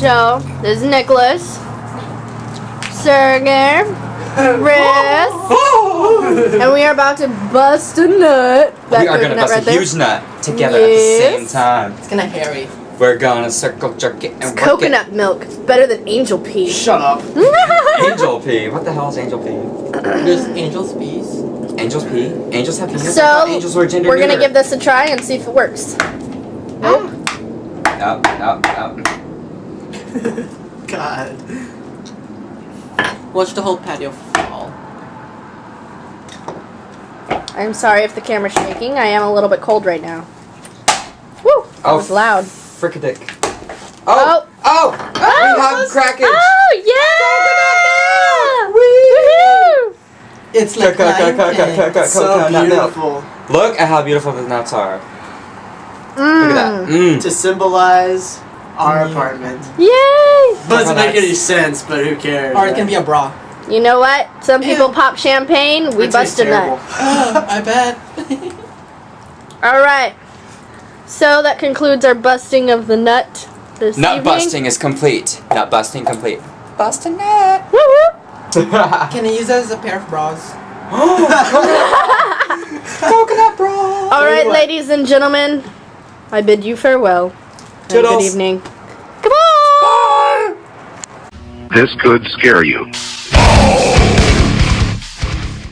So, this is Nicholas, Sergey, Chris, and we are about to bust a nut. We are gonna bust a huge nut together at the same time. It's gonna hairy. We're gonna circle jerk it and It's work coconut milk. It's better than angel pee. Shut up. it. Angel pee. What the hell is angel pee? There's angel's peas. Angels pee? Angels have penis? I So, thought angels were gender we're gonna neuter. give this a try and see if it works. Nope. Up. God. Watch the whole patio fall. I'm sorry if the camera's shaking. I am a little bit cold right now. Woo! That was loud. Frickadick. Oh! We have crackage! Oh, yeah! Woohoo! It's like So Coconut milk. beautiful. Look at how beautiful the nuts are. Look at that. Mm. To symbolize our apartment. Yay! Doesn't make any sense, but who cares? Or it can be a bra. You know what? Some people pop champagne. We It bust tastes a terrible. nut. I bet. Alright. So that concludes our busting of the nut this Nut evening. busting is complete. Nut busting complete. Bust a nut! Woo woo! Can I use that as a pair of bras? Coconut bra! Alright, ladies and gentlemen. I bid you farewell. And good Toodles. evening. Goodbye! This could scare you.